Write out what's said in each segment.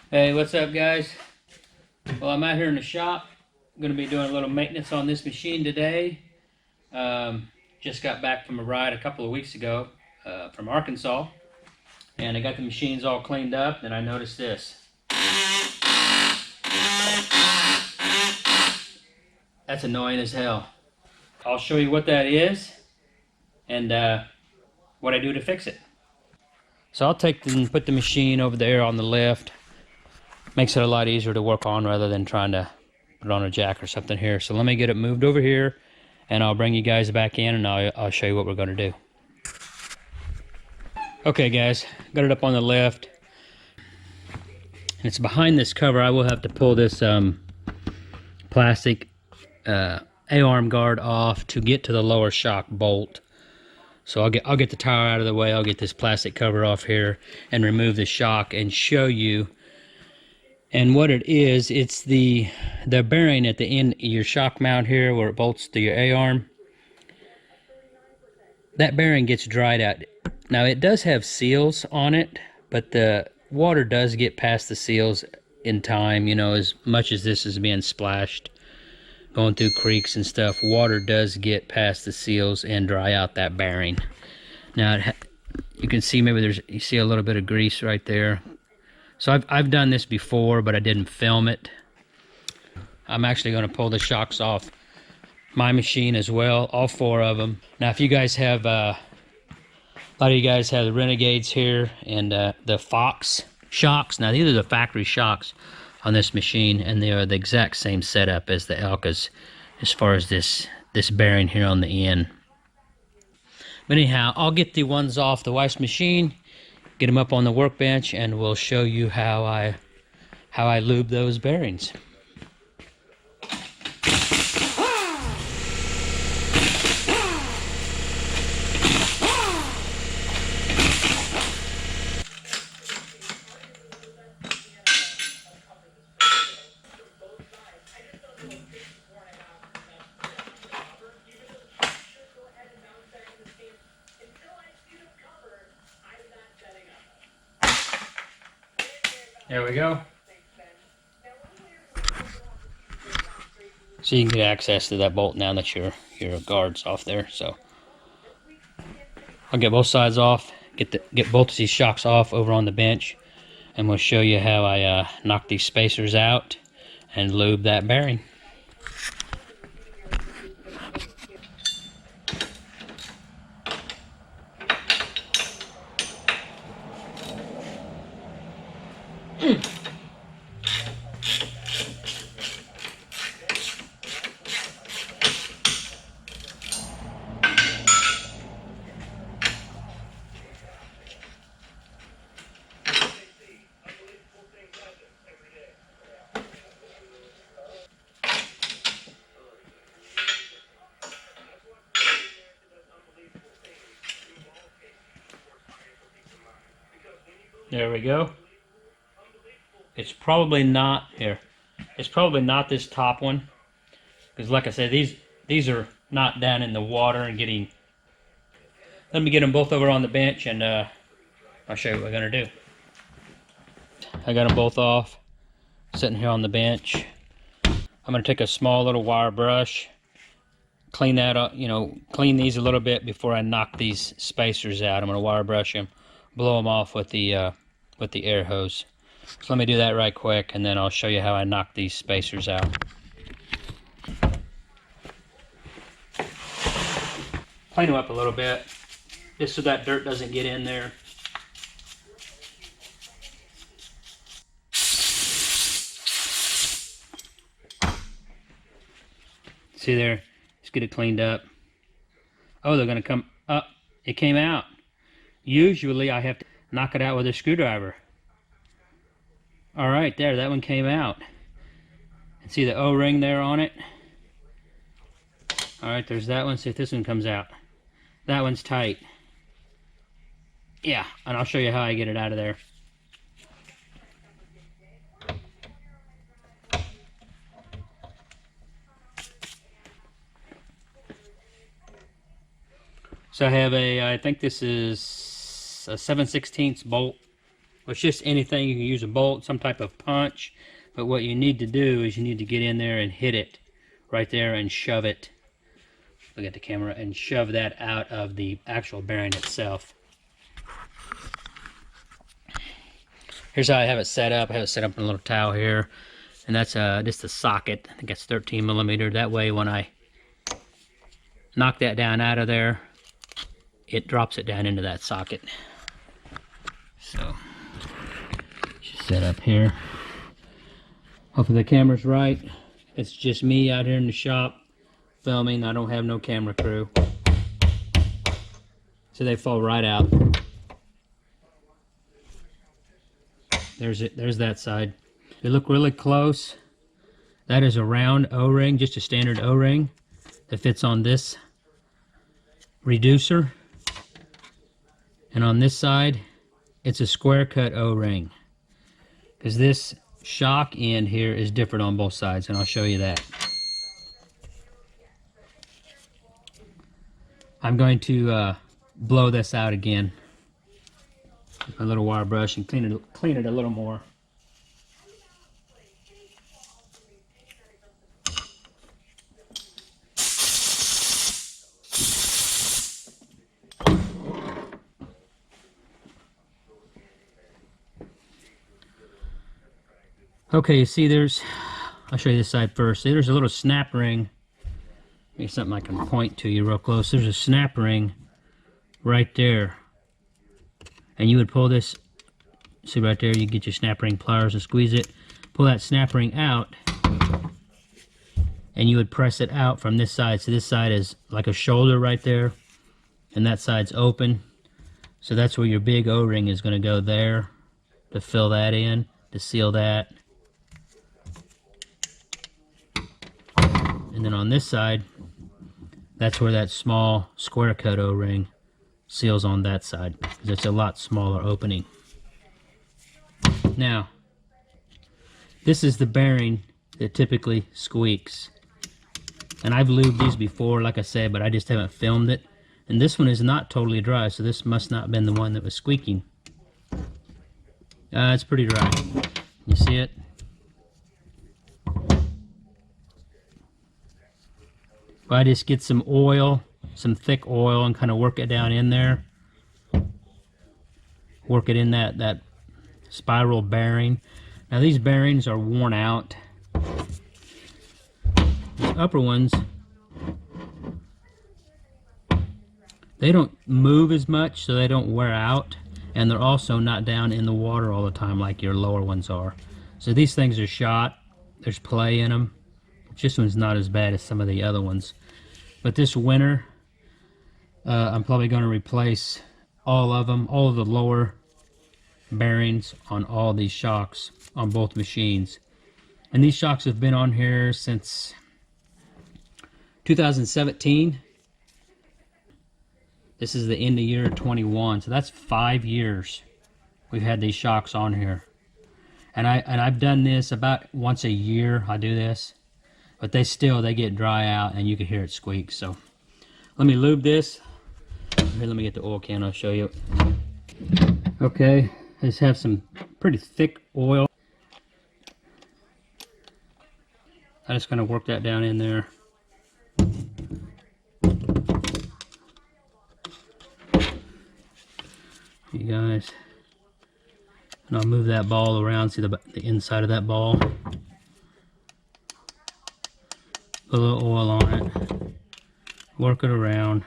Hey, what's up, guys? Well, I'm out here in the shop. I'm going to be doing a little maintenance on this machine today. Just got back from a ride a couple of weeks ago from Arkansas, and I got the machines all cleaned up, and I noticed this. That's annoying as hell. I'll show you what that is and what I do to fix it. So I'll take and put the machine over there on the lift. Makes it a lot easier to work on rather than trying to put it on a jack or something here. So let me get it moved over here, and I'll bring you guys back in, and I'll show you what we're going to do. Okay, guys, got it up on the lift, and it's behind this cover. I will have to pull this plastic A-arm guard off to get to the lower shock bolt. So I'll get the tire out of the way. I'll get this plastic cover off here and remove the shock and show you. And what it is, it's the bearing at the end of your shock mount here where it bolts to your A-arm. That bearing gets dried out. Now it does have seals on it, but the water does get past the seals in time, you know, as much as this is being splashed, going through creeks and stuff, water does get past the seals and dry out that bearing. Now you can see maybe you see a little bit of grease right there. So I've done this before, but I didn't film it. I'm actually going to pull the shocks off my machine as well, all 4 of them. Now, if you guys have, a lot of you guys have the Renegades here and the Fox shocks. Now, these are the factory shocks on this machine, and they are the exact same setup as the Elkas as far as this bearing here on the end. But anyhow, I'll get the ones off the wife's machine, get them up on the workbench, and we'll show you how I lube those bearings. There we go. So you can get access to that bolt now that your guard's off there. So I'll get both sides off, get both of these shocks off over on the bench, and we'll show you how I knock these spacers out and lube that bearing. There we go. It's probably not here. It's probably not this top one, because like I said, these are not down in the water and getting. Let me get them both over on the bench, and I'll show you what we're gonna do. I got them both off, sitting here on the bench. I'm gonna take a small little wire brush, clean that up, you know, clean these a little bit before I knock these spacers out. I'm gonna wire brush them, blow them off with the air hose. So let me do that right quick, and then I'll show you how I knock these spacers out. Clean them up a little bit, just so that dirt doesn't get in there. See there? Just get it cleaned up. Oh, they're gonna come up. It came out. Usually I have to knock it out with a screwdriver. All right, there, that one came out. And see the O-ring there on it? All right, there's that one. See if this one comes out. That one's tight. Yeah, and I'll show you how I get it out of there. So I have I think this is a 7/16 bolt It's just anything. You can use a bolt, some type of punch, but what you need to do is you need to get in there and hit it right there and shove it. Look at the camera and shove that out of the actual bearing itself. Here's how I have it set up. I have it set up in a little towel here, and that's just a socket. I think that's 13 millimeter. That way when I knock that down out of there, it drops it down into that socket. So, just set up here. Hopefully the camera's right. It's just me out here in the shop filming. I don't have no camera crew. So they fall right out. There's it. There's that side. If you look really close, that is a round O-ring, just a standard O-ring that fits on this reducer. And on this side, it's a square cut O-ring. Because this shock end here is different on both sides, and I'll show you that. I'm going to blow this out again with my little wire brush and clean it a little more. Okay, you see I'll show you this side first. See, there's a little snap ring. Maybe something I can point to you real close. There's a snap ring right there. And you would pull this, see right there, you get your snap ring pliers and squeeze it. Pull that snap ring out, and you would press it out from this side. So this side is like a shoulder right there, and that side's open. So that's where your big O-ring is going to go there to fill that in, to seal that. And then on this side, that's where that small square cut O-ring seals on that side, because it's a lot smaller opening. Now, this is the bearing that typically squeaks. And I've lubed these before, like I said, but I just haven't filmed it. And this one is not totally dry, so this must not have been the one that was squeaking. It's pretty dry. You see it? If I just get some oil, some thick oil, and kind of work it down in there. Work it in that spiral bearing. Now these bearings are worn out. These upper ones, they don't move as much, so they don't wear out. And they're also not down in the water all the time like your lower ones are. So these things are shot. There's play in them. This one's not as bad as some of the other ones. But this winter, I'm probably going to replace all of them, all of the lower bearings on all these shocks on both machines. And these shocks have been on here since 2017. This is the end of year 21, so that's 5 years we've had these shocks on here. And I've done this about once a year. I do this, but they get dry out, and you can hear it squeak. So let me lube this. Here, let me get the oil can. I'll show you. Okay, I just have some pretty thick oil. I'm just going to work that down in there. You guys, and I'll move that ball around. See the inside of that ball. Put a little oil on it. Work it around.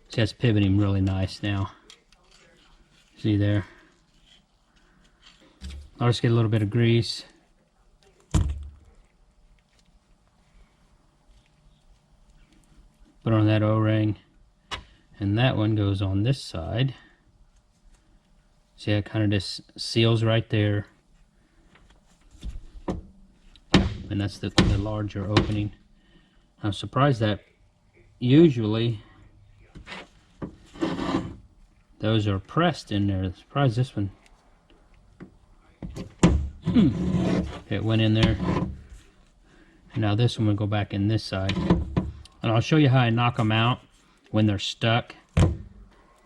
See, that's pivoting really nice now. See there? I'll just get a little bit of grease. Put on that O-ring, and that one goes on this side. See, it kind of just seals right there, and that's the larger opening. I'm surprised that usually those are pressed in there. I'm surprised this one it went in there. And now this one will go back in this side. And I'll show you how I knock them out when they're stuck.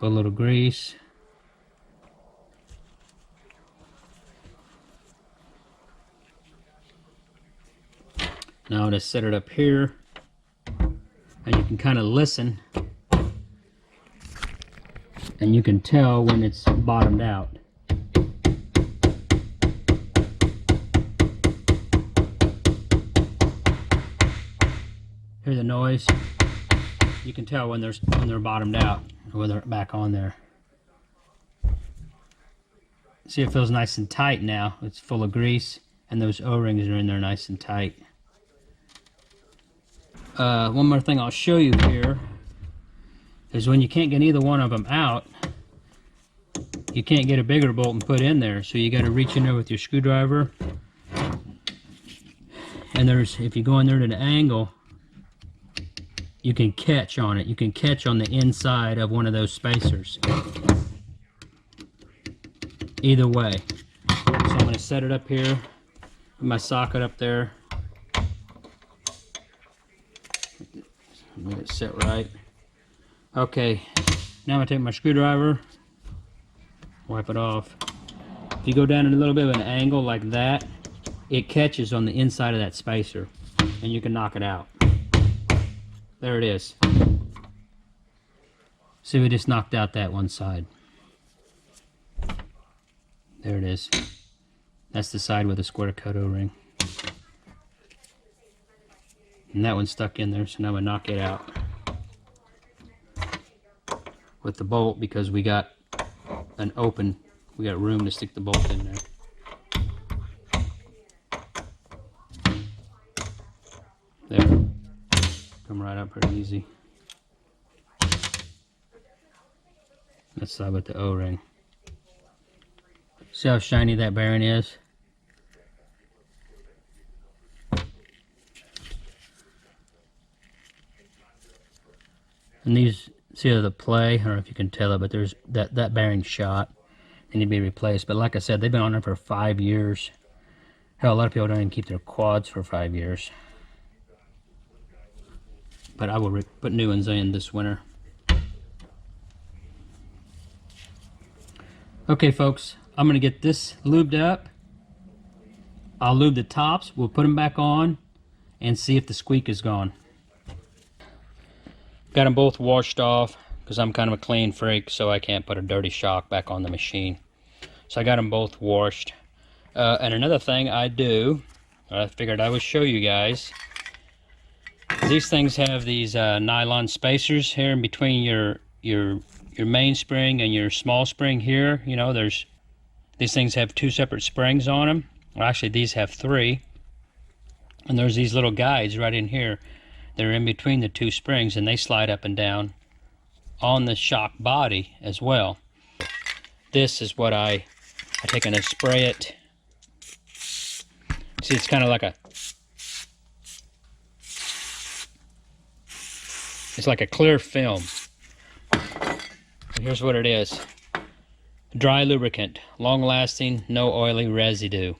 Put a little grease. Now to set it up here, and you can kind of listen, and you can tell when it's bottomed out. Hear the noise? You can tell when they're bottomed out, or when they're back on there. See, it feels nice and tight now. It's full of grease, and those O-rings are in there nice and tight. One more thing I'll show you here is when you can't get either one of them out, you can't get a bigger bolt and put in there, so you got to reach in there with your screwdriver. And if you go in there at an angle, you can catch on it. You can catch on the inside of one of those spacers. Either way. So I'm going to set it up here, put my socket up there. Let it sit right. Okay, now I'm going to take my screwdriver, wipe it off. If you go down in a little bit of an angle like that, it catches on the inside of that spacer, and you can knock it out. There it is. See, we just knocked out that one side. There it is. That's the side with the square cut O-ring. And that one's stuck in there, so now we knock it out with the bolt, because we got we got room to stick the bolt in there. There. Come right up pretty easy. That's side with the O-ring. See how shiny that bearing is? And these, see the play, I don't know if you can tell it, but there's that bearing shot. They need to be replaced. But like I said, they've been on there for 5 years. Hell, a lot of people don't even keep their quads for 5 years. But I will put new ones in this winter. Okay, folks, I'm going to get this lubed up. I'll lube the tops. We'll put them back on and see if the squeak is gone. Got them both washed off because I'm kind of a clean freak, so I can't put a dirty shock back on the machine. So I got them both washed. And another thing I do, I figured I would show you guys. These things have these nylon spacers here in between your main spring and your small spring here. You know, these things have 2 separate springs on them. Well, actually, these have 3. And there's these little guides right in here. They're in between the 2 springs, and they slide up and down on the shock body as well. This is what I take and I spray it. See, it's kind of like it's like a clear film. And here's what it is. Dry lubricant, long-lasting, no oily residue.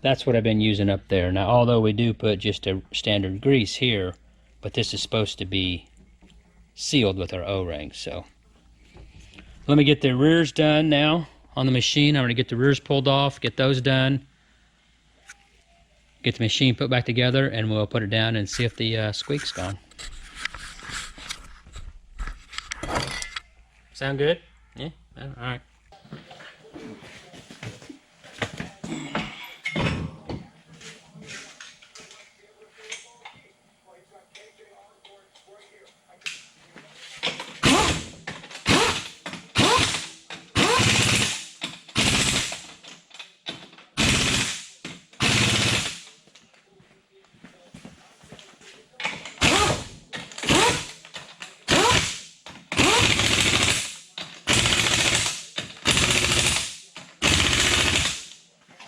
That's what I've been using up there. Now, although we do put just a standard grease here, but this is supposed to be sealed with our O-ring. So let me get the rears done now on the machine. I'm going to get the rears pulled off, get those done, get the machine put back together, and we'll put it down and see if the squeak's gone. Sound good? Yeah? All right.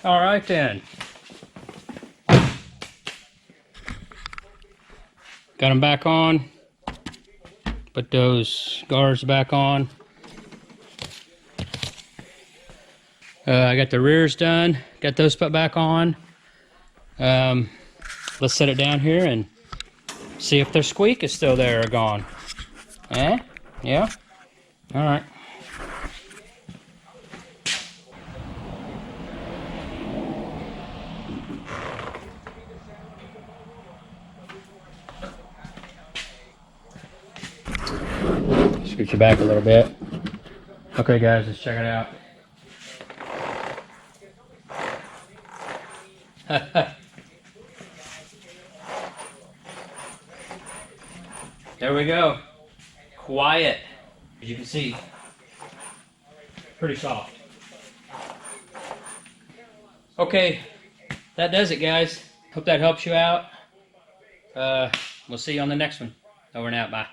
All right then. Got them back on. Put those guards back on. I got the rears done. Got those put back on. Let's set it down here and see if their squeak is still there or gone. Eh? Yeah? All right. Scoot you back a little bit. Okay guys, let's check it out. There we go. Quiet. As you can see, pretty soft. Okay, that does it guys. Hope that helps you out. We'll see you on the next one. Over and out, bye.